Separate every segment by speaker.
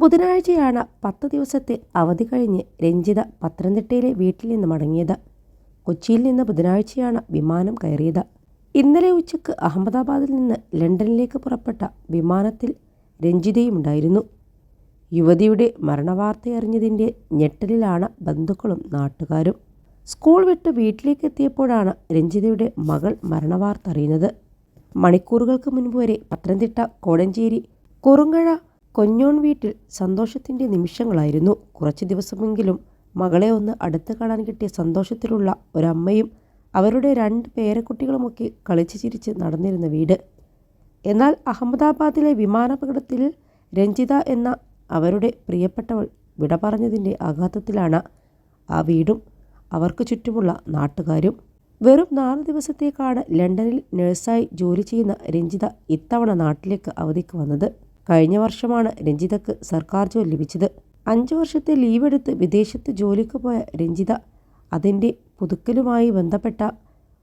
Speaker 1: ബുധനാഴ്ചയാണ് 10 ദിവസത്തെ അവധി കഴിഞ്ഞ് രഞ്ജിത പത്തനംതിട്ടയിലെ വീട്ടിൽ നിന്ന് മടങ്ങിയത്. കൊച്ചിയിൽ നിന്ന് ബുധനാഴ്ചയാണ് വിമാനം കയറിയത്. ഇന്നലെ ഉച്ചയ്ക്ക് അഹമ്മദാബാദിൽ നിന്ന് ലണ്ടനിലേക്ക് പുറപ്പെട്ട വിമാനത്തിൽ രഞ്ജിതയുമുണ്ടായിരുന്നു. യുവതിയുടെ മരണവാർത്തയറിഞ്ഞതിൻ്റെ ഞെട്ടലിലാണ് ബന്ധുക്കളും നാട്ടുകാരും. സ്കൂൾ വിട്ട് വീട്ടിലേക്ക് എത്തിയപ്പോഴാണ് രഞ്ജിതയുടെ മകൾ മരണവാർത്ത അറിയുന്നത്. മണിക്കൂറുകൾക്ക് മുൻപ് വരെ പത്തനംതിട്ട കോടഞ്ചേരി കുറുങ്ങഴ കൊഞ്ഞോൺ വീട്ടിൽ സന്തോഷത്തിൻ്റെ നിമിഷങ്ങളായിരുന്നു. കുറച്ച് ദിവസമെങ്കിലും മകളെ ഒന്ന് അടുത്ത് കാണാൻ കിട്ടിയ സന്തോഷത്തിലുള്ള ഒരമ്മയും അവരുടെ 2 പേരക്കുട്ടികളുമൊക്കെ കളിച്ച് ചിരിച്ച് നടന്നിരുന്ന വീട്. എന്നാൽ അഹമ്മദാബാദിലെ വിമാനാപകടത്തിൽ രഞ്ജിത എന്ന അവരുടെ പ്രിയപ്പെട്ടവൾ വിട പറഞ്ഞതിൻ്റെ ആഘാതത്തിലാണ് ആ വീടും അവർക്ക് ചുറ്റുമുള്ള നാട്ടുകാരും. വെറും 4 ദിവസത്തേക്കാണ് ലണ്ടനിൽ നഴ്സായി ജോലി ചെയ്യുന്ന രഞ്ജിത ഇത്തവണ നാട്ടിലേക്ക് അവധിക്ക് വന്നത്. കഴിഞ്ഞ വർഷമാണ് രഞ്ജിതക്ക് സർക്കാർ ജോലി ലഭിച്ചത്. 5 വർഷത്തെ ലീവ് എടുത്ത് വിദേശത്ത് ജോലിക്ക് പോയ രഞ്ജിത അതിൻ്റെ പുതുക്കലുമായി ബന്ധപ്പെട്ട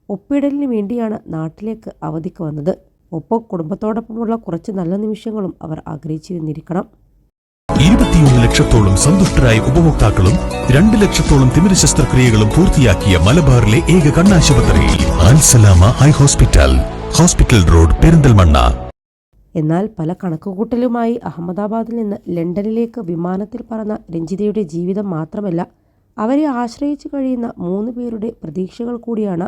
Speaker 1: ഒപ്പിടലിന് വേണ്ടിയാണ് നാട്ടിലേക്ക് അവധിക്ക് വന്നത്. ഒപ്പം കുടുംബത്തോടൊപ്പമുള്ള കുറച്ച് നല്ല നിമിഷങ്ങളും അവർ ആഗ്രഹിച്ചിരുന്നിരിക്കണം.
Speaker 2: 21 ലക്ഷത്തോളം സന്തുഷ്ടരായ ഉപഭോക്താക്കളും 2 ലക്ഷത്തോളം തിമിര ശസ്ത്രക്രിയകളും പൂർത്തിയാക്കിയ മലബാറിലെ ഏക കണ്ണാശുപത്രി Alsalama high hospital, hospital road, Perinthalmanna.
Speaker 1: എന്നാൽ പല കണക്കുകൂട്ടലുമായി അഹമ്മദാബാദിൽ നിന്ന് ലണ്ടനിലേക്ക് വിമാനത്തിൽ പറന്ന രഞ്ജിതയുടെ ജീവിതം മാത്രമല്ല, അവരെ ആശ്രയിച്ചു കഴിയുന്ന 3 പേരുടെ പ്രതീക്ഷകൾ കൂടിയാണ്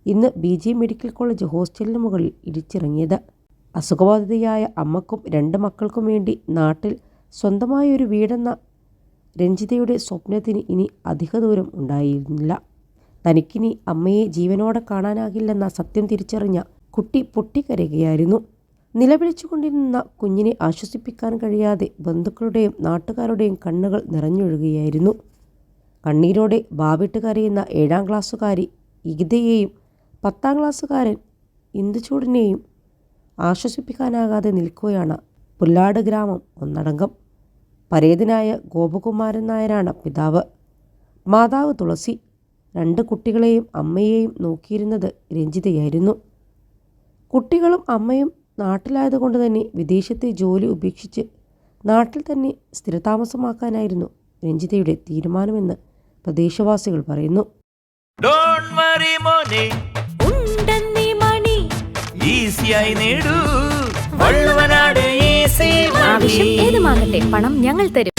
Speaker 1: ഇന്ന് BG മെഡിക്കൽ കോളേജ് ഹോസ്റ്റലിന് മുകളിൽ ഇടിച്ചിറങ്ങിയത്. അസുഖബാധിതയായ അമ്മക്കും 2 മക്കൾക്കും വേണ്ടി നാട്ടിൽ സ്വന്തമായൊരു വീടെന്ന രഞ്ജിതയുടെ സ്വപ്നത്തിന് ഇനി അധിക ദൂരം ഉണ്ടായിരുന്നില്ല. തനിക്കിനി അമ്മയെ ജീവനോടെ കാണാനാകില്ലെന്ന സത്യം തിരിച്ചറിഞ്ഞ കുട്ടി പൊട്ടിക്കരയുകയായിരുന്നു. നിലവിളിച്ചുകൊണ്ടിരുന്ന കുഞ്ഞിനെ ആശ്വസിപ്പിക്കാൻ കഴിയാതെ ബന്ധുക്കളുടെയും നാട്ടുകാരുടെയും കണ്ണുകൾ നിറഞ്ഞൊഴുകുകയായിരുന്നു. കണ്ണീരോടെ വാവിട്ട് കരയുന്ന 7ാം ക്ലാസ്സുകാരി ഇഗിതയെയും 10ാം ക്ലാസ്സുകാരൻ ഇന്ദുചൂടിനെയും ആശ്വസിപ്പിക്കാനാകാതെ നിൽക്കുകയാണ് പുല്ലാട് ഗ്രാമം ഒന്നടങ്കം. പരേതനായ ഗോപകുമാരൻ നായരാണ് പിതാവ്. മാതാവ് തുളസി. 2 കുട്ടികളെയും അമ്മയെയും നോക്കിയിരുന്നത് രഞ്ജിതയായിരുന്നു. കുട്ടികളും അമ്മയും നാട്ടിലായതുകൊണ്ട് തന്നെ വിദേശത്തെ ജോലി ഉപേക്ഷിച്ച് നാട്ടിൽ തന്നെ സ്ഥിരതാമസമാക്കാനായിരുന്നു രഞ്ജിതയുടെ തീരുമാനമെന്ന് പ്രദേശവാസികൾ പറയുന്നു.
Speaker 3: ആവശ്യം ഏതുമാകട്ടെ, പണം ഞങ്ങൾ തരും.